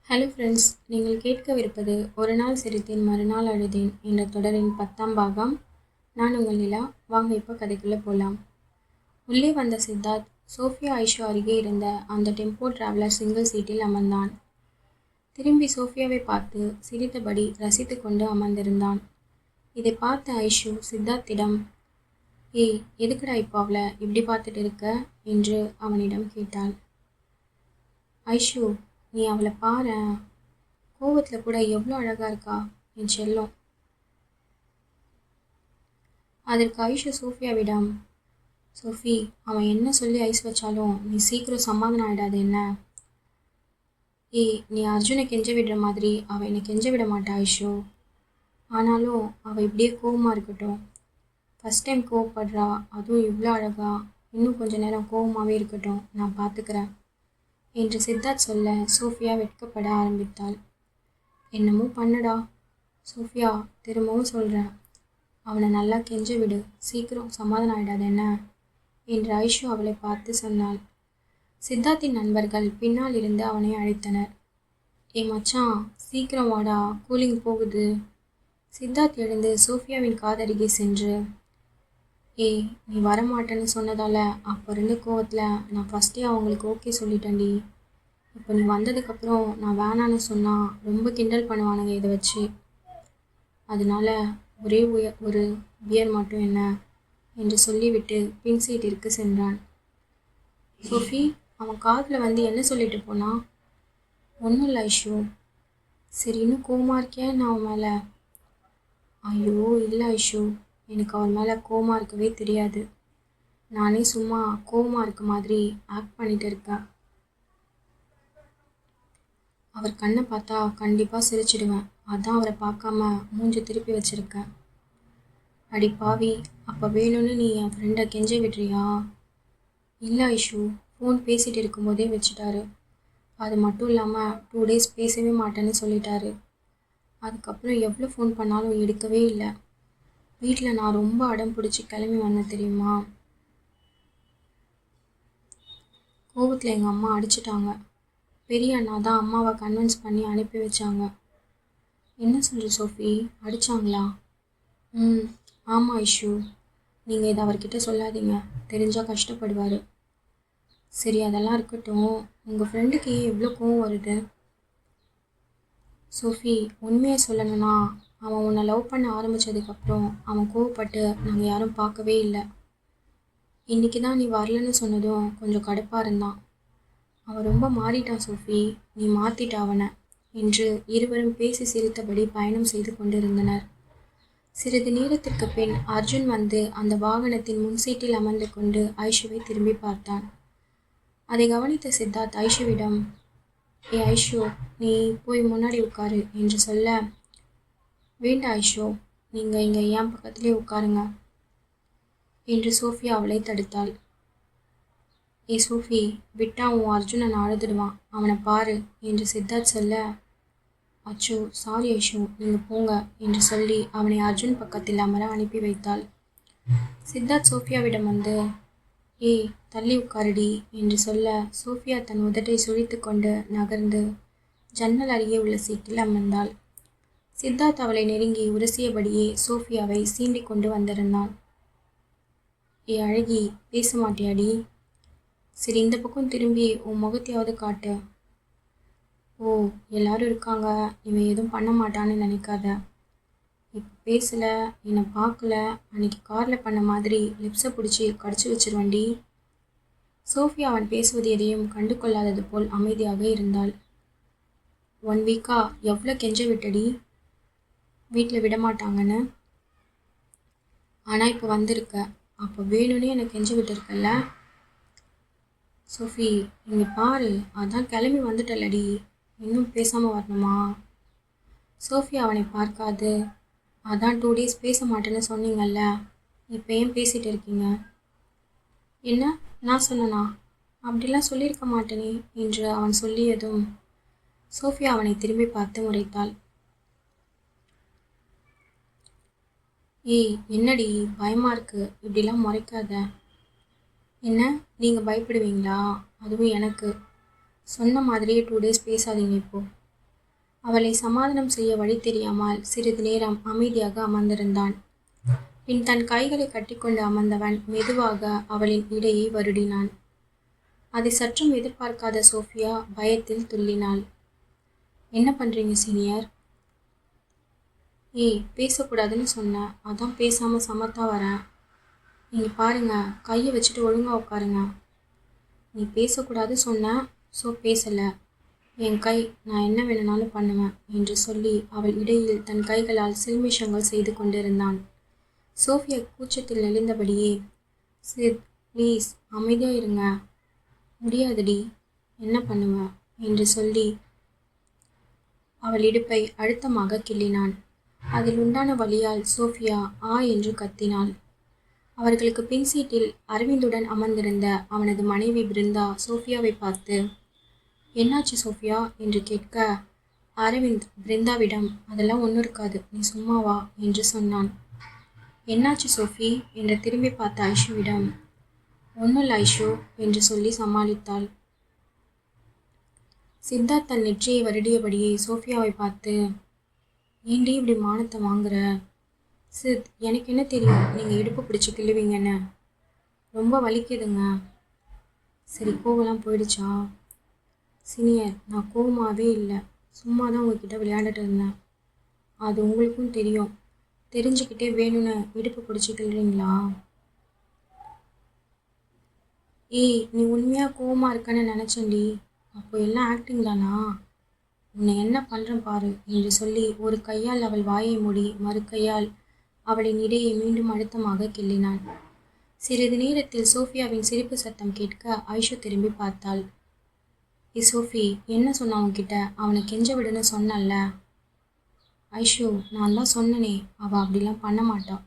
Hello friends, நீங்கள் கேட்கவிருப்பது ஒரு நாள் சிரித்தேன் மறுநாள் அழுதேன் என்ற தொடரின் 10ஆம் பாகம். நான் உங்கள் நிலா. வாங்க இப்போ கதைக்குள்ளே போகலாம். உள்ளே வந்த சித்தார்த் சோஃபியா ஐஷு அருகே இருந்த அந்த டெம்போ டிராவலர் சிங்கிள் சீட்டில் அமர்ந்தான். திரும்பி சோஃபியாவை பார்த்து சிரித்தபடி ரசித்து கொண்டு அமர்ந்திருந்தான். இதை பார்த்த ஐஷு சித்தார்த்திடம், ஏய், எதுக்குடா இப்போ அவளை இப்படி பார்த்துட்டு இருக்க என்று அவனிடம் கேட்டாள். ஐஷு, நீ அவளை பாரேன், கோவத்தில் கூட எவ்வளோ அழகா இருக்கா என் செல்லம். அதற்கு ஐஷு சோஃபியாவிடம், சோஃபி, அவன் என்ன சொல்லி ஐஸ் வச்சாலும் நீ சீக்கிரம் சமாதானம் ஆகிடாது என்ன? ஏய், நீ அர்ஜுனை கெஞ்ச விடுற மாதிரி அவள் என்னை கெஞ்ச விட மாட்டா ஐஷு. ஆனாலும் அவள் இப்படியே கோவமாக இருக்கட்டும். ஃபஸ்ட் டைம் கோவப்படுறா, அதுவும் இவ்வளோ அழகா. இன்னும் கொஞ்ச நேரம் கோவமாகவே இருக்கட்டும், நான் பார்த்துக்கிறேன் என்று சித்தார்த் சொல்ல சோஃபியா வெட்கப்பட ஆரம்பித்தாள். என்னமோ பண்ணுடா சோஃபியா, திரும்பவும் சொல்கிறேன், அவனை நல்லா கெஞ்ச விடு, சீக்கிரம் சமாதானம் ஆகிடாது என்ன என்று ஐஷு அவளை பார்த்து சொன்னாள். சித்தார்த்தின் நண்பர்கள் பின்னால் இருந்து அவனை அழைத்தனர். ஏ மச்சான், சீக்கிரம் வாடா, கூலிங் போகுது. சித்தார்த் எழுந்து சோஃபியாவின் காதருகே சென்று, ஏய், நீ வரமாட்டேன்னு சொன்னதால் அப்போ இருந்த கோவத்தில் நான் ஃபஸ்ட்டே அவங்களுக்கு ஓகே சொல்லிட்டேன்டி. இப்போ நீ வந்ததுக்கப்புறம் நான் வேணான்னு சொன்னால் ரொம்ப கிண்டல் பண்ணுவானுங்க இதை வச்சு. அதனால ஒரே ஒரு பியர் மட்டும் என்ன என்று சொல்லிவிட்டு பின் சீட்டிற்கு சென்றான். சோஃபி, அவன் காதில் வந்து என்ன சொல்லிட்டு போனான்? ஒன்றும் இல்லை ஐஷு. சரி, இன்னும் கோவமாக இருக்கேன் நான் அவன் மேலே? ஐயோ இல்லை ஐஷு, எனக்கு அவன் மேலே கோவமாக இருக்கவே தெரியாது. நானே சும்மா கோவமாக இருக்க மாதிரி ஆக்ட் பண்ணிட்டு இருக்கேன். அவர் கண்ணை பார்த்தா கண்டிப்பாக சிரிச்சிடுவேன். அதான் அவரை பார்க்காம மூஞ்சி திருப்பி வச்சுருக்கேன். அடி பாவி, அப்போ வேணும்னு நீ என் ஃப்ரெண்டை கெஞ்ச விடுறியா? இல்லை ஐஷு, ஃபோன் பேசிகிட்டு இருக்கும்போதே வச்சுட்டாரு. அது மட்டும் இல்லாமல் 2 days பேசவே மாட்டேன்னு சொல்லிட்டாரு. அதுக்கப்புறம் எவ்வளோ ஃபோன் பண்ணாலும் எடுக்கவே இல்லை. வீட்டில் நான் ரொம்ப அடம் பிடிச்சி கிளம்பி வந்தேன் தெரியுமா? கோவத்தில் எங்கள் அம்மா அடிச்சிட்டாங்க. பெரிய அண்ணா தான் அம்மாவை கன்வின்ஸ் பண்ணி அனுப்பி வச்சாங்க. என்ன சொல்கிற சோஃபி, அடித்தாங்களா? ஆமாம் ஐஷு, நீங்கள் இதை அவர்கிட்ட சொல்லாதீங்க, தெரிஞ்சால் கஷ்டப்படுவார். சரி, அதெல்லாம் இருக்கட்டும். உங்கள் ஃப்ரெண்டுக்கு ஏன் எவ்வளோ கோவம் வருது? சோஃபி, உண்மையை சொல்லணும்னா அவன் உன்னை லவ் பண்ண ஆரம்பித்ததுக்கப்புறம் அவன் கோவப்பட்டு நாங்கள் யாரும் பார்க்கவே இல்லை. இன்றைக்கி தான் நீ வரலன்னு சொன்னதும் கொஞ்சம் கடுப்பாக இருந்தான். அவன் ரொம்ப மாறிட்டான் சோஃபி, நீ மாற்றிட்ட அவனை என்று இருவரும் பேசி சிரித்தபடி பயணம் செய்து கொண்டிருந்தனர். சிறிது நேரத்திற்கு பின் அர்ஜுன் வந்து அந்த வாகனத்தின் முன்சீட்டில் அமர்ந்து கொண்டு ஐஷுவை திரும்பி பார்த்தான். அதை கவனித்த சித்தார்த் ஐஷுவிடம், ஏ ஐஷு, நீ போய் முன்னாடி உட்காரு என்று சொல்ல, வேண்டாம் ஐஷு, நீங்கள் இங்கே என் பக்கத்திலே உட்காருங்க என்று சோஃபியா அவளை தடுத்தாள். ஏ சோஃபி, விட்டா உன் அர்ஜுனன் அழுதுடுவான், அவனை பாரு என்று சித்தார்த் சொல்ல, அச்சோ சாரி ஐஷு, நீங்கள் போங்க என்று சொல்லி அவனை அர்ஜுன் பக்கத்தில் அமர அனுப்பி வைத்தாள். சித்தார்த் சோஃபியாவிடம் வந்து, ஏய், தள்ளி உட்காருடி என்று சொல்ல சோஃபியா தன் உதட்டை சுழித்து கொண்டு நகர்ந்து ஜன்னல் அருகே உள்ள சீட்டில் அமர்ந்தாள். சித்தார்த் அவளை நெருங்கி உரசியபடியே சோஃபியாவை சீண்டி கொண்டு வந்திருந்தான். ஏ அழகி, பேச மாட்டியாடி? சரி, இந்த பக்கம் திரும்பி உன் முகத்தையாவது காட்டு. ஓ, எல்லாரும் இருக்காங்க, இவன் எதுவும் பண்ண மாட்டான்னு நினைக்காத. இப்போ பேசலை, என்னை பார்க்கல, அன்னைக்கு காரில் பண்ண மாதிரி லிப்ஸை பிடிச்சி கடிச்சு வச்சிருவண்டி. சோஃபியா அவன் பேசுவது எதையும் கண்டு கொள்ளாதது போல் அமைதியாக இருந்தாள். 1 வீக்கா எவ்வளோ கெஞ்ச விட்டடி, வீட்டில் விடமாட்டாங்கன்னு. ஆனால் இப்போ வந்திருக்க, அப்போ வேணும்னே என்னை கெஞ்ச விட்டுருக்கல்ல. சோஃபி, இங்கே பாரு, அதான் கிளம்பி வந்துட்டல்லடி, இன்னும் பேசாமல் வரணுமா? சோஃபியா அவனை பார்க்காது, அதான் 2 days பேச மாட்டேன்னு சொன்னீங்கல்ல, இப்போ ஏன் பேசிகிட்டு இருக்கீங்க? என்ன, நான் சொன்னனா? அப்படிலாம் சொல்லியிருக்க மாட்டேனே என்று அவன் சொல்லியதும் சோஃபியா அவனை திரும்பி பார்த்து முறைத்தாள். ஏய், என்னடி பயமாக இருக்கு, இப்படிலாம் முறைக்காத. என்ன, நீங்கள் பயப்படுவீங்களா? அதுவும் எனக்கு. சொன்ன மாதிரியே 2 days பேசாதீங்க இப்போது. அவளை சமாதானம் செய்ய வழி தெரியாமல் சிறிது நேரம் அமைதியாக அமர்ந்திருந்தான். பின் தன் கைகளை கட்டிக்கொண்டு அமர்ந்தவன் மெதுவாக அவளின் இடையை வருடினான். அதை சற்றும் எதிர்பார்க்காத சோஃபியா பயத்தில் துள்ளினாள். என்ன பண்றீங்க சீனியர்? ஏய், பேசக்கூடாதுன்னு சொன்னேன், அதான் பேசாம சமத்தா வரேன். நீங்க பாருங்க, கையை வச்சுட்டு ஒழுங்கா உட்காருங்க. நீ பேசக்கூடாது சொன்ன, ஸோ பேசலை. என் கை, நான் என்ன வேணும்னாலும் பண்ணுவேன் என்று சொல்லி அவள் இடையில் தன் கைகளால் சில்மிஷங்கள் செய்து கொண்டிருந்தான். சோஃபியா கூச்சத்தில் நெளிந்தபடியே, சித் ப்ளீஸ் அமைதியாக இருங்க. முடியாதுடி, என்ன பண்ணுவேன் என்று சொல்லி அவள் இடுப்பை அழுத்தமாக கிள்ளினான். அதில் உண்டான வலியால் சோஃபியா ஆ என்று கத்தினாள். அவர்களுக்கு பின் சீட்டில் அரவிந்துடன் அமர்ந்திருந்த அவனது மனைவி பிருந்தா சோஃபியாவை பார்த்து, என்னாச்சு சோஃபியா என்று கேட்க, அரவிந்த் பிருந்தாவிடம் அதெல்லாம் ஒன்றும் இருக்காது, நீ சும்மா வா என்று சொன்னான். என்னாச்சு சோஃபி என்று திரும்பி பார்த்த ஐஷுவிடம், ஒன்றும் இல்லை ஐஷு என்று சொல்லி சமாளித்தாள். சித்தார்த் தன் நெற்றியை வருடியபடியே சோஃபியாவை பார்த்து, ஏண்டி இப்படி மானத்தை வாங்குற? சித், எனக்கு என்ன தெரியும் நீங்கள் இடுப்பு பிடிச்சி கிள்ளுவீங்கன்னு. ரொம்ப வலிக்குதுங்க. சரி, கோவலாம் போயிடுச்சா? சீனியர், நான் கோவமாகவே இல்லை, சும்மா தான் உங்ககிட்ட விளையாண்டுட்டு இருந்தேன். அது உங்களுக்கும் தெரியும், தெரிஞ்சுக்கிட்டே வேணும்னு இடுப்பு பிடிச்சி கிள்ளுறீங்களா? ஏய், நீ உண்மையாக கோவமாக இருக்கன்னு நினச்சேன்டி, அப்போ எல்லாம் ஆக்டிங் தானா? உன்னை என்ன பண்ணுறேன் பாரு என்று சொல்லி ஒரு கையால் அவள் வாயை மூடி மறு கையால் அவளின் இடையை மீண்டும் அழுத்தமாக கிள்ளினான். சிறிது நேரத்தில் சோஃபியாவின் சிரிப்பு சத்தம் கேட்க ஐஷு திரும்பி பார்த்தாள். சோஃபி, என்ன சொன்ன உன்கிட்ட? அவனை கெஞ்ச விடுன்னு சொன்னல்ல? ஐஷு, நான் தான் சொன்னனே, அவள் அப்படிலாம் பண்ண மாட்டாள்.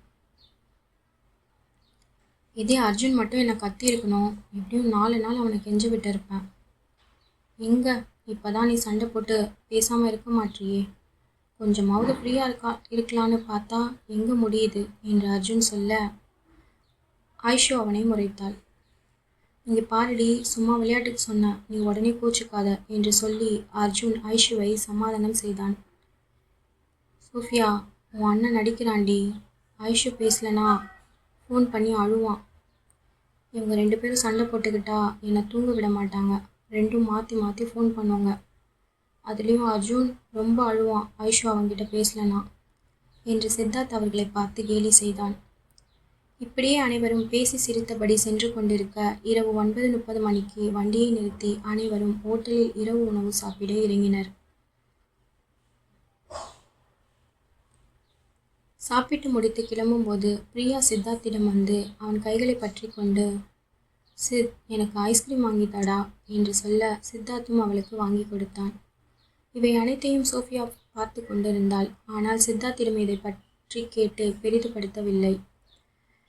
இதே அர்ஜுன் மட்டும் என்னை கத்தி இருக்கணும், எப்படியும் 4 நாள் அவனை கெஞ்ச விட்டு இருப்பேன். எங்க இப்போதான் நீ சண்டை போட்டு பேசாமல் இருக்க மாட்டியே, கொஞ்சமாவது ஃப்ரீயாக இருக்கலான்னு பார்த்தா எங்கே முடியுது என்று அர்ஜுன் சொல்ல ஐஷு அவனை முறைத்தாள். இங்கே பாருடி, சும்மா விளையாட்டுக்கு சொன்ன, நீ உடனே கோச்சுக்காத என்று சொல்லி அர்ஜுன் ஐஷுவை சமாதானம் செய்தான். சோஃபியா, உன் அண்ணன் நடிக்கிறான்டி, ஐஷு பேசலனா ஃபோன் பண்ணி அழுவான். இவங்க 2 பேரும் சண்டை போட்டுக்கிட்டா என்னை தூங்க விட மாட்டாங்க, ரெண்டும் மாற்றி மாற்றி ஃபோன் பண்ணுவாங்க. அதுலேயும் அர்ஜுன் ரொம்ப அழுவான் ஐஷு அவங்கிட்ட பேசலனா என்று சித்தார்த் அவர்களை பார்த்து கேலி செய்தான். இப்படியே அனைவரும் பேசி சிரித்தபடி சென்று கொண்டிருக்க இரவு 9:30 மணிக்கு வண்டியை நிறுத்தி அனைவரும் ஓட்டலில் இரவு உணவு சாப்பிட இறங்கினர். சாப்பிட்டு முடித்து கிளம்பும்போது பிரியா சித்தார்த்திடம் வந்து அவன் கைகளை பற்றி கொண்டு, சித், எனக்கு ஐஸ்கிரீம் வாங்கித்தாடா என்று சொல்ல சித்தார்த்தும் அவளுக்கு வாங்கி கொடுத்தான். இவை அனைத்தையும் சோஃபியா பார்த்து கொண்டிருந்தாள். ஆனால் சித்தார்த்திடம் இதை பற்றி கேட்டு பெரிதுபடுத்தவில்லை.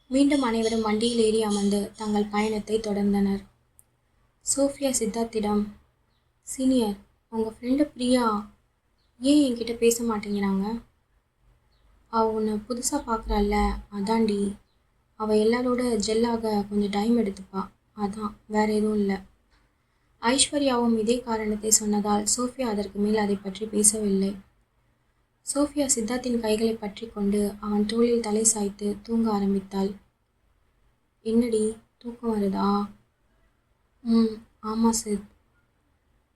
மீண்டும் அனைவரும் வண்டியில் ஏறி அமர்ந்து தங்கள் பயணத்தை தொடர்ந்தனர். சோஃபியா சித்தார்த்திடம், சீனியர், உங்கள் ஃப்ரெண்டு பிரியா ஏன் என்கிட்ட பேச மாட்டேங்கிறாங்க? அவள் உன்னை புதுசாக பார்க்குறாள்ல, அதாண்டி. அவள் எல்லாரோட ஜெல்லாக கொஞ்சம் டைம் எடுத்துப்பா, அதான், வேற எதுவும் இல்லை. ஐஸ்வர்யாவும் இதே காரணத்தை சொன்னதால் சோஃபியா அதற்கு மேல் அதை பற்றி பேசவில்லை. சோஃபியா சித்தார்த்தின் கைகளை பற்றி கொண்டு அவன் தோளில் தலை சாய்த்து தூங்க ஆரம்பித்தாள். என்னடி, தூக்கம் வருதா? ஆமாம் சித்.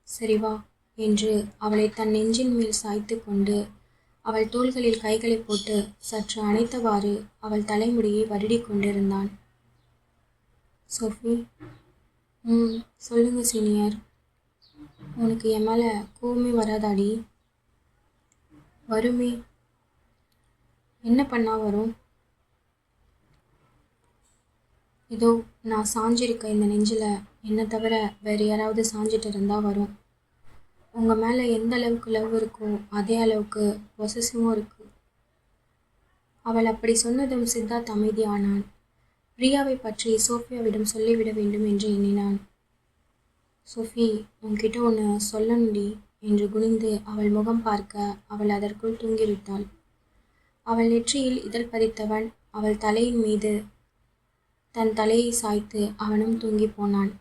சரி வா என்று அவளை தன் நெஞ்சின் மேல் சாய்த்து கொண்டு அவள் தோள்களில் கைகளை போட்டு சற்று அணைத்தவாறு அவள் தலைமுடியை வருடி கொண்டிருந்தான். சோஃபி, சொல்லுங்க சீனியர். உனக்கு என் மேலே கோவமே வராதாடி? வருமே. என்ன பண்ணா வரும்? இதோ நான் சாஞ்சிருக்க இந்த நெஞ்சில் என்னை தவிர வேறு யாராவது சாஞ்சிட்டு இருந்தால் வரும். உங்கள் மேலே எந்த அளவுக்கு லவ் இருக்கோ அதே அளவுக்கு பொசசிவும் இருக்கு. அவள் அப்படி சொன்னதும் சித்தார்த் அமைதியானான். பிரியாவை பற்றி சோஃபியாவிடம் சொல்லிவிட வேண்டும் என்று எண்ணினான். சோஃபி, உன்கிட்ட ஒன்று சொல்லணுடி என்று குனிந்து அவள் முகம் பார்க்க அவள் அதற்குள் தூங்கிவிட்டாள். அவள் நெற்றியில் இதழ் பதித்தவன் அவள் தலையின் மீது தன் தலையை சாய்த்து அவனும் தூங்கி போனான்.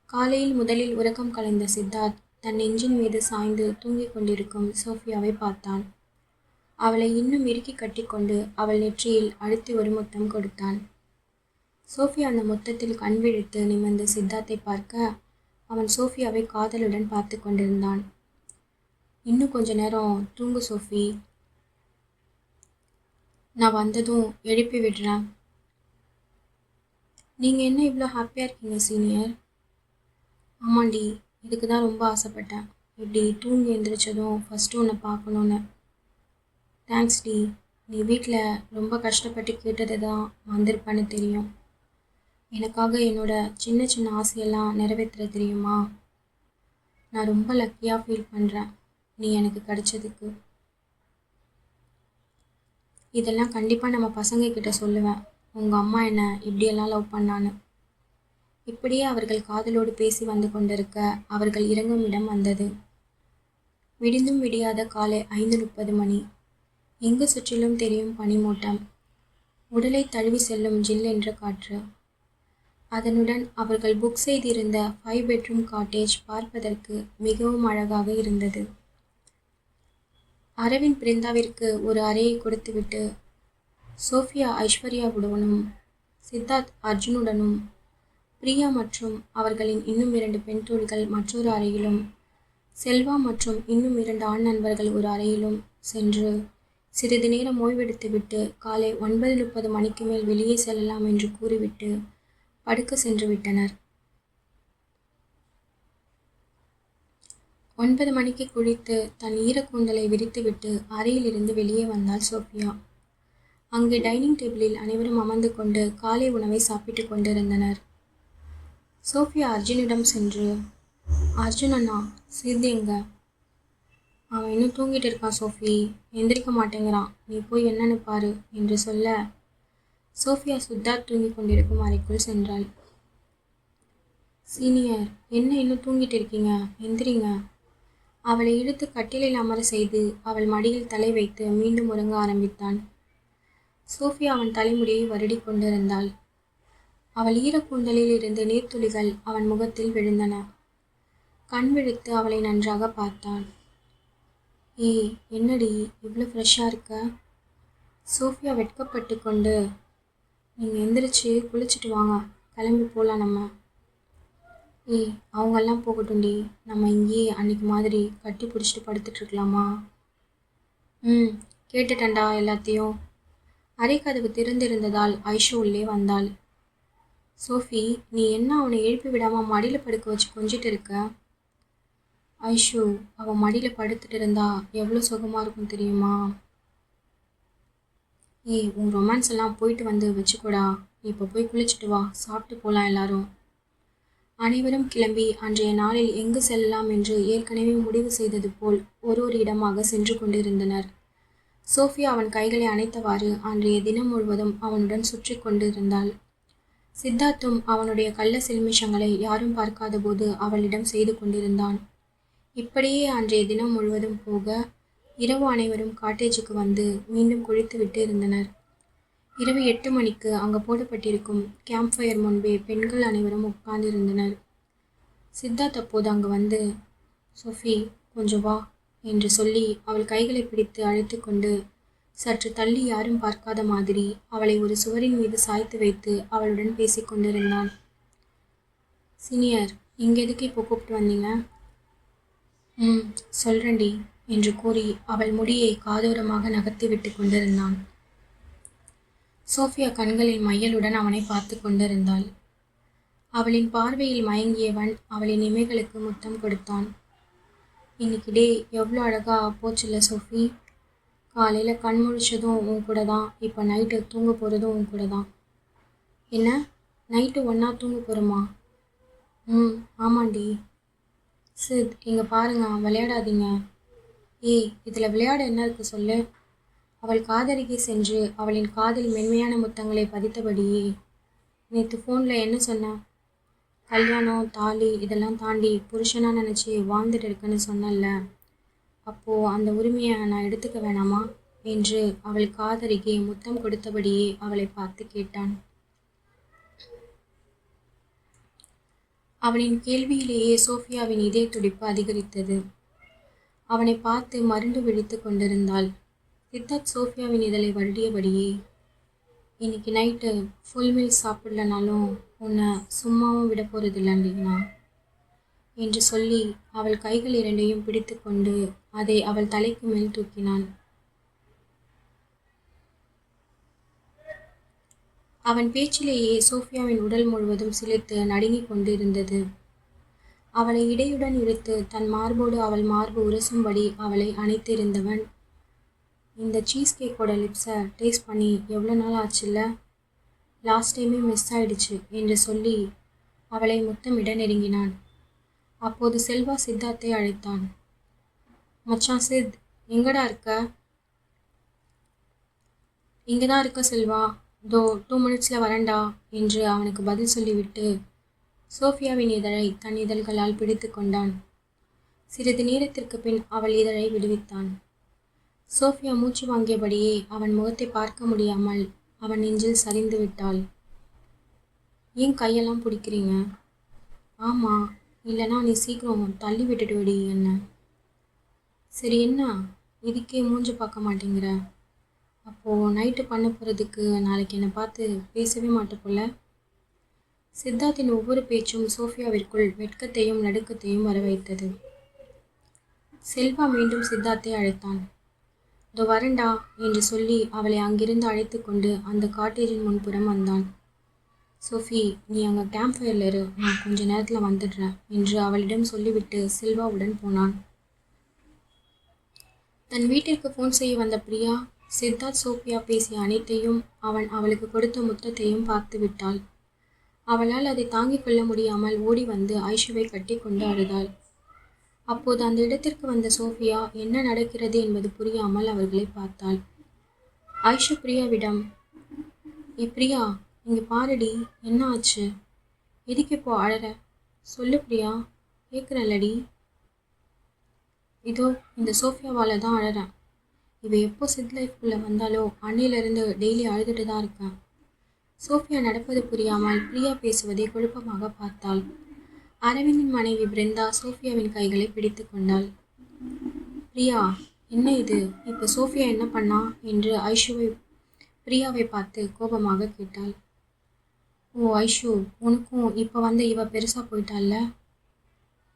காலையில் முதலில் உறக்கம் கலைந்த சித்தார்த் தன் நெஞ்சின் மீது சாய்ந்து தூங்கிக் கொண்டிருக்கும் சோஃபியாவை பார்த்தான். அவளை இன்னும் இறுக்கி கட்டிக்கொண்டு அவள் நெற்றியில் அழுத்தி ஒரு முத்தம் கொடுத்தான். சோஃபியா அந்த முத்தத்தில் கண் விழித்து நிமிர்ந்து சித்தார்த்தை பார்க்க அவன் சோஃபியாவை காதலுடன் பார்த்து கொண்டிருந்தான். இன்னும் கொஞ்ச நேரம் தூங்கு சோஃபி, நான் வந்ததும் எழுப்பி விடுறேன். நீங்கள் என்ன இவ்வளோ ஹாப்பியாக இருக்கீங்க சீனியர்? ஆமாண்டி, இதுக்கு தான் ரொம்ப ஆசைப்பட்டேன். இப்படி தூங்கி எழுந்திரிச்சதும் ஃபஸ்ட்டு உன்னை பார்க்கணுன்னு. தேங்க்ஸ் டி, நீ வீட்டில் ரொம்ப கஷ்டப்பட்டு கேட்டது தான் வந்திருப்பேன்னு தெரியும். எனக்காக என்னோட சின்ன சின்ன ஆசையெல்லாம் நிறைவேற்ற தெரியுமா? நான் ரொம்ப லக்கியாக ஃபீல் பண்ணுறேன் நீ எனக்கு கிடைச்சதுக்கு. இதெல்லாம் கண்டிப்பாக நம்ம பசங்கக்கிட்ட சொல்லுவேன், உங்கள் அம்மா என்னை இப்படியெல்லாம் லவ் பண்ணான்னு. இப்படியே அவர்கள் காதலோடு பேசி வந்து கொண்டிருக்க அவர்கள் இறங்கும் இடம் வந்தது. விடிந்தும் விடியாத காலை 5:30 மணி. எங்கு சுற்றிலும் தெரியும் பனிமூட்டம். உடலை தழுவி செல்லும் ஜில் என்ற காற்று. அதனுடன் அவர்கள் புக் செய்திருந்த 5 பெட்ரூம் காட்டேஜ் பார்ப்பதற்கு மிகவும் அழகாக இருந்தது. அரவிந்த் பிருந்தாவிற்கு ஒரு அறையை கொடுத்துவிட்டு சோஃபியா ஐஸ்வர்யாவுடனும் சித்தார்த் அர்ஜுனுடனும் பிரியா மற்றும் அவர்களின் இன்னும் 2 பெண் தோழிகள் மற்றொரு அறையிலும் செல்வா மற்றும் இன்னும் 2 ஆண் நண்பர்கள் ஒரு அறையிலும் சென்று சிறிது நேரம் ஓய்வெடுத்துவிட்டு காலை 9:30 மணிக்கு மேல் வெளியே செல்லலாம் என்று கூறிவிட்டு படுக்க சென்று விட்டனர். 9 மணிக்கு குளித்து தன் ஈரக்கூந்தலை விரித்துவிட்டு அறையிலிருந்து வெளியே வந்தாள் சோஃபியா. அங்கே டைனிங் டேபிளில் அனைவரும் அமர்ந்து கொண்டு காலை உணவை சாப்பிட்டு கொண்டிருந்தனர். சோஃபியா அர்ஜுனிடம் சென்று, அர்ஜுன் அண்ணா, சித் எங்க? அவன் இன்னும் தூங்கிட்டு இருக்கான் சோஃபி, எந்திரிக்க மாட்டேங்கிறான், நீ போய் என்னன்னு பாரு என்று சொல்ல சோஃபியா சித்தார்த் தூங்கிக் கொண்டிருக்கும் அறைக்குள் சென்றாள். சீனியர், என்ன இன்னும் தூங்கிட்டு இருக்கீங்க, எந்திரிங்க. அவளை இழுத்து கட்டிலில் அமர செய்து அவள் மடியில் தலை வைத்து மீண்டும் உறங்க ஆரம்பித்தான். சோஃபியா அவன் தலைமுடியை வருடி கொண்டிருந்தாள். அவள் ஈரக்கூந்தலில் இருந்து நீர்த்துளிகள் அவன் முகத்தில் விழுந்தன. கண் விழித்து அவளை நன்றாக பார்த்தான். ஏய், என்னடி இவ்வளோ ஃப்ரெஷ்ஷாக இருக்க? சோஃபியா வெட்கப்பட்டு கொண்டு, நீங்கள் எந்திரிச்சு குளிச்சுட்டு வாங்க, கிளம்பி போகலாம் நம்ம. ஏய், அவங்கெல்லாம் போகட்டும்டி, நம்ம இங்கேயே அன்னைக்கு மாதிரி கட்டி பிடிச்சிட்டு படுத்துட்ருக்கலாமா? கேட்டுட்டேன்டா எல்லாத்தையும். அறைக்கதவு திறந்திருந்ததால் ஐஷு உள்ளே வந்தாள். சோஃபி, நீ என்ன அவனை எழுப்பி விடாமல் மடியில் படுக்க வச்சு கொஞ்சிட்டு இருக்க? ஐஷு, அவன் மடியில் படுத்துட்டு இருந்தா எவ்வளோ சுகமாக இருக்கும் தெரியுமா? ஏய், உன் ரொமான்ஸ் எல்லாம் போயிட்டு வந்து வச்சுக்கூடா, இப்போ போய் குளிச்சுட்டு வா, சாப்பிட்டு போகலாம் எல்லாரும். அனைவரும் கிளம்பி அன்றைய நாளில் எங்கு செல்லலாம் என்று ஏற்கனவே முடிவு செய்தது போல் ஒரு இடமாக சென்று கொண்டிருந்தனர். சோஃபியா அவன் கைகளை அணைத்தவாறு அன்றைய தினம் முழுவதும் அவனுடன் சுற்றி கொண்டிருந்தாள். சித்தார்த்தும் அவனுடைய கள்ள சில்மிஷங்களை யாரும் பார்க்காத போது அவளிடம் செய்து கொண்டிருந்தான். இப்படியே அன்றைய தினம் முழுவதும் போக இரவு அனைவரும் காட்டேஜுக்கு வந்து மீண்டும் குளித்து விட்டு இருந்தனர். இரவு 8 மணிக்கு அங்கு போடப்பட்டிருக்கும் கேம்ப் ஃபயர் முன்பே பெண்கள் அனைவரும் உட்கார்ந்திருந்தனர். சித்தார்த் அப்போது அங்கு வந்து, சோஃபி கொஞ்சம் வா என்று சொல்லி அவள் கைகளை பிடித்து அழைத்து கொண்டு சற்று தள்ளி யாரும் பார்க்காத மாதிரி அவளை ஒரு சுவரின் மீது சாய்த்து வைத்து அவளுடன் பேசி கொண்டிருந்தான். சீனியர், இங்கே எதுக்கு இப்போ கூப்பிட்டு வந்தீங்க? சொல்றேன்டி என்று கூறி அவள் முடியை காதோரமாக நகர்த்தி விட்டு கொண்டிருந்தான். சோஃபியா கண்களின் மையலுடன் அவனை பார்த்து கொண்டிருந்தாள். அவளின் பார்வையில் மயங்கியவன் அவளின் இமைகளுக்கு முத்தம் கொடுத்தான். இன்னைக்கு டே எவ்வளோ அழகா போச்சுல்ல சோஃபி. காலையில் கண் முழிச்சதும் உன் கூட தான், இப்போ நைட்டு தூங்க போகிறதும் உன் கூட தான். என்ன, நைட்டு ஒன்றா தூங்க போகிறோமா? ஆமாண்டி. சித், இங்கே பாருங்க, விளையாடாதீங்க. ஏய், இதில் விளையாட என்ன இருக்குது சொல்லு. அவள் காதருகே சென்று அவளின் காதில் மென்மையான முத்தங்களை பதித்தபடியே, நேற்று ஃபோனில் என்ன சொன்ன? கல்யாணம், தாலி இதெல்லாம் தாண்டி புருஷனாக நினச்சி வாழ்ந்துட்டு இருக்குன்னு சொன்னல, அப்போது அந்த உரிமையை நான் எடுத்துக்க வேணாமா என்று அவள் காதருகே முத்தம் கொடுத்தபடியே அவளை பார்த்து கேட்டான். அவனின் கேள்வியிலேயே சோஃபியாவின் இதய துடிப்பு அதிகரித்தது. அவனை பார்த்து மருண்டு விழித்து கொண்டிருந்தாள். சித்தார்த் சோஃபியாவின் இதழை வருடியபடியே, இன்னைக்கு நைட்டு ஃபுல் மீல் சாப்பிடலனாலும் உன்னை சும்மாவும் விட போறதில்லண்டீங்கண்ணா என்று சொல்லி அவள் கைகள் இரண்டையும் பிடித்து கொண்டு அதை அவள் தலைக்கு மேல் தூக்கினான். அவன் பேச்சிலேயே சோஃபியாவின் உடல் முழுவதும் சிலிர்த்து நடுங்கிக் கொண்டு இருந்தது. அவளை இடையுடன் இழுத்து தன் மார்போடு அவள் மார்பு உரசும்படி அவளை அணைத்திருந்தவன், இந்த சீஸ் கேக்கோட லிப்ஸை டேஸ்ட் பண்ணி எவ்வளோ நாள் ஆச்சுல்ல, லாஸ்ட் டைமே மிஸ் ஆயிடுச்சு என்று சொல்லி அவளை முத்தமிட நெருங்கினான். அப்போது செல்வா சித்தார்த்தை அழைத்தான். மச்சான் சித், எங்கடா இருக்க? இங்கே தான் இருக்க செல்வா, தோ 2 மினிட்ஸில் வரேன்டா என்று அவனுக்கு பதில் சொல்லிவிட்டு சோஃபியாவின் இதழை தன் இதழ்களால் பிடித்து கொண்டான். சிறிது நேரத்திற்கு பின் அவள் இதழை விடுவித்தான். சோஃபியா மூச்சு வாங்கியபடியே அவன் முகத்தை பார்க்க முடியாமல் அவன் நெஞ்சில் சரிந்து விட்டாள். ஏன் கையெல்லாம் பிடிக்கிறீங்க? ஆமாம், இல்லைனா நீ சீக்கிரம் தள்ளி விட்டுட்டு விடி என்ன. சரி, என்ன இதுக்கே மூஞ்சி பார்க்க மாட்டேங்கிற? அப்போது நைட்டு பண்ண போகிறதுக்கு நாளைக்கு என்னை பார்த்து பேசவே மாட்ட போல. சித்தார்த்தின் ஒவ்வொரு பேச்சும் சோஃபியாவிற்குள் வெட்கத்தையும் நடுக்கத்தையும் வர வைத்தது. செல்வா மீண்டும் சித்தார்த்தை அழைத்தான். இதோ வரண்டா என்று சொல்லி அவளை அங்கிருந்து அழைத்து கொண்டு அந்த காட்டேஜின் முன்புறம் வந்தான். சோஃபி, நீ அங்கே கேம்ப் ஃபயரில் இரு, நான் கொஞ்ச நேரத்தில் வந்துடுறேன் என்று அவளிடம் சொல்லிவிட்டு செல்வாவுடன் போனான். தன் வீட்டிற்கு ஃபோன் செய்ய வந்த பிரியா சித்தார்த் சோஃபியா பேசிய அனைத்தையும் அவன் அவளுக்கு கொடுத்த முத்தத்தையும் பார்த்து விட்டாள். அவளால் அதை தாங்கிக் கொள்ள முடியாமல் ஓடி வந்து ஐஷுவை கட்டி கொண்டு அழுதாள். அப்போது அந்த இடத்திற்கு வந்த சோஃபியா என்ன நடக்கிறது என்பது புரியாமல் அவர்களை பார்த்தாள். ஐஷு பிரியாவிடம், பிரியா, இங்கே பாருடி, என்ன ஆச்சு? எதுக்கு இப்போ அழற? சொல்லு பிரியா, கேட்குறல்லடி. இதோ இந்த சோஃபியாவால் தான் அழறேன். இவ எப்போ சித் லைஃப்குள்ளே வந்தாலோ அன்னையிலிருந்து டெய்லி அழுதுட்டு தான் இருக்கேன். சோஃபியா நடப்பது புரியாமல் பிரியா பேசுவதை குழப்பமாக பார்த்தாள். அரவிந்தின் மனைவி பிருந்தா சோஃபியாவின் கைகளை பிடித்து கொண்டாள். பிரியா, என்ன இது, இப்போ சோஃபியா என்ன பண்ணா என்று பிரியாவை பார்த்து கோபமாக கேட்டாள். ஓ ஐஷு, உனக்கும் இப்போ வந்த இவ பெருசாக போயிட்டாள்ல.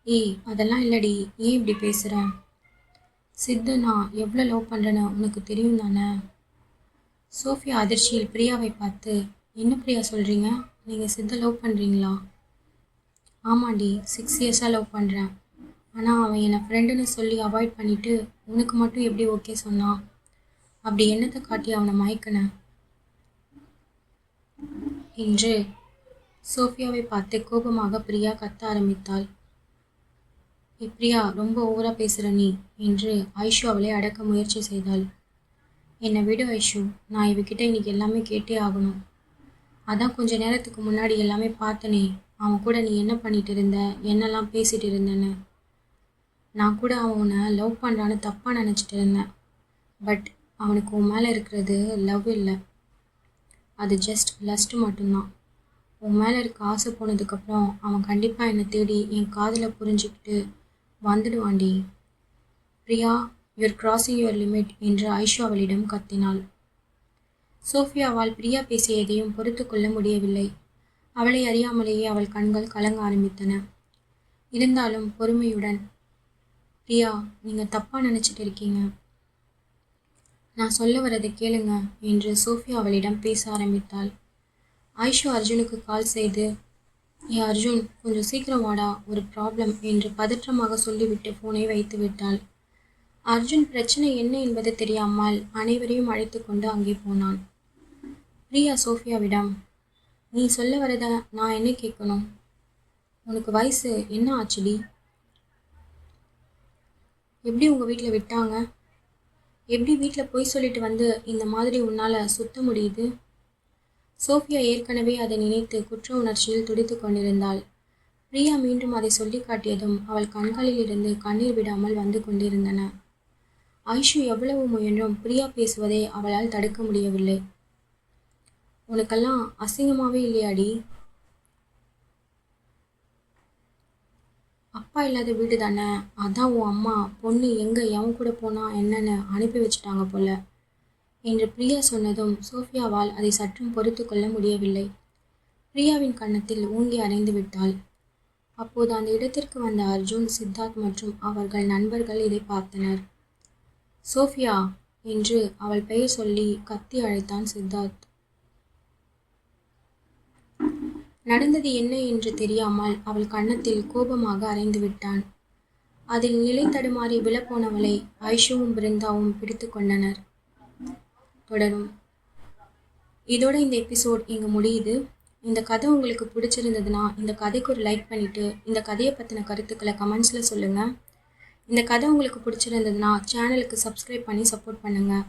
ஏய், அதெல்லாம் இல்லடி, ஏன் இப்படி பேசுகிற? சித்து நான் எவ்வளோ லவ் பண்ணுறேன்னு உனக்கு தெரியும் தானே? சோஃபியா அதிர்ச்சியில் பிரியாவை பார்த்து, என்ன பிரியா சொல்கிறீங்க? நீங்கள் சித்தை லவ் பண்ணுறீங்களா? ஆமாண்டி, 6 இயர்ஸாக லவ் பண்ணுறேன். ஆனால் அவன் என்னை ஃப்ரெண்டுன்னு சொல்லி அவாய்ட் பண்ணிவிட்டு உனக்கு மட்டும் எப்படி ஓகே சொன்னான்? அப்படி என்னத்தை காட்டி அவனை மயக்கினேன் என்று சோஃபியாவை பார்த்து கோபமாக பிரியா கத்த ஆரம்பித்தாள். பிரியா, ரொம்ப ஓவராக பேசுகிற நீ என்று ஐஷு அவளை அடக்க முயற்சி செய்தாள். என்னை விடு ஐஷு, நான் இவகிட்ட இன்னைக்கு எல்லாமே கேட்டே ஆகணும். அதான் கொஞ்ச நேரத்துக்கு முன்னாடி எல்லாமே பார்த்தனே, அவன் கூட நீ என்ன பண்ணிட்டு இருந்த, என்னெல்லாம் பேசிட்டு இருந்தேன்னு. நான் கூட அவன் உன்னை லவ் பண்ணுறான்னு தப்பாக நினச்சிட்டு இருந்தேன். பட் அவனுக்கு உன் மேலே இருக்கிறது லவ் இல்லை, அது ஜஸ்ட் லஸ்ட்டு மட்டும்தான். உன் மேலே இருக்க ஆசை போனதுக்கப்புறம் அவன் கண்டிப்பாக என்னை தேடி என் காதலை புரிஞ்சுக்கிட்டு வந்துடுவாண்டி. Priya, your crossing your limit என்று ஐஷு அவளிடம் கத்தினாள். சோஃபியாவால் பிரியா பேசிய எதையும் பொறுத்து கொள்ள முடியவில்லை. அவளை அறியாமலேயே அவள் கண்கள் கலங்க ஆரம்பித்தன. இருந்தாலும் பொறுமையுடன், பிரியா, நீங்கள் தப்பாக நினச்சிட்டு இருக்கீங்க, நான் சொல்ல வரதை கேளுங்க என்று சோஃபியா அவளிடம் பேச ஆரம்பித்தாள். ஐஷு அர்ஜுனுக்கு கால் செய்து, அர்ஜுன், கொஞ்சம் சீக்கிரம் வாடா, ஒரு ப்ராப்ளம் என்று பதற்றமாக சொல்லிவிட்டு ஃபோனை வைத்து விட்டாள். அர்ஜுன் பிரச்சனை என்ன என்பது தெரியாமல் அனைவரையும் அழைத்து கொண்டு அங்கே போனான். பிரியா சோஃபியாவிடம், நீ சொல்ல வரத நான் என்ன கேட்கணும்? உனக்கு வயசு என்ன ஆச்சுடி? எப்படி உங்கள் வீட்டில் விட்டாங்க? எப்படி வீட்டில் போய் சொல்லிட்டு வந்து இந்த மாதிரி உன்னால் சுத்த முடியுது? சோஃபியா ஏற்கனவே அதை நினைத்து குற்ற உணர்ச்சியில் துடித்து கொண்டிருந்தாள். பிரியா மீண்டும் அதை சொல்லி காட்டியதும் அவள் கண்களில் இருந்து கண்ணீர் விடாமல் வந்து கொண்டிருந்தன. ஐஷு எவ்வளவு முயன்றும் பிரியா பேசுவதை அவளால் தடுக்க முடியவில்லை. உனக்கெல்லாம் அசிங்கமாகவே இல்லையாடி? அப்பா இல்லாத வீடு தானே, அதான் உன் அம்மா பொண்ணு எங்கே எவன் கூட போனா என்னன்னு அனுப்பி வச்சுட்டாங்க போல என்று பிரியா சொன்னதும் சோஃபியாவால் அதை சற்றும் பொறுத்து கொள்ள முடியவில்லை. பிரியாவின் கன்னத்தில் ஊங்கி அறைந்து விட்டாள். அப்போது அந்த இடத்திற்கு வந்த அர்ஜுன், சித்தார்த் மற்றும் அவர்கள் நண்பர்கள் இதை பார்த்தனர். சோஃபியா என்று அவள் பெயர் சொல்லி கத்தி அழைத்தான் சித்தார்த். நடந்தது என்ன என்று தெரியாமல் அவள் கன்னத்தில் கோபமாக அறைந்து விட்டான். அதில் நிலை தடுமாறி விழப்போனவளை ஐஷுவும் பிருந்தாவும் பிடித்து கொண்டனர். தொடரும். இதோட இந்த எபிசோட் இங்கே முடியுது. இந்த கதை உங்களுக்கு பிடிச்சிருந்ததுன்னா இந்த கதைக்கு ஒரு லைக் பண்ணிவிட்டு இந்த கதையை பற்றின கருத்துக்களை கமெண்ட்ஸில் சொல்லுங்கள். இந்த கதை உங்களுக்கு பிடிச்சிருந்ததுன்னா சேனலுக்கு சப்ஸ்கிரைப் பண்ணி சப்போர்ட் பண்ணுங்கள்.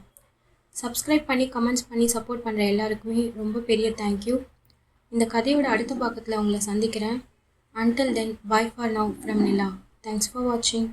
சப்ஸ்கிரைப் பண்ணி கமெண்ட்ஸ் பண்ணி சப்போர்ட் பண்ணுற எல்லாருக்குமே ரொம்ப பெரிய தேங்க்யூ. இந்த கதையோட அடுத்த பாகத்தில் உங்களை சந்திக்கிறேன். Until then, bye for now from Nila. Thanks for watching.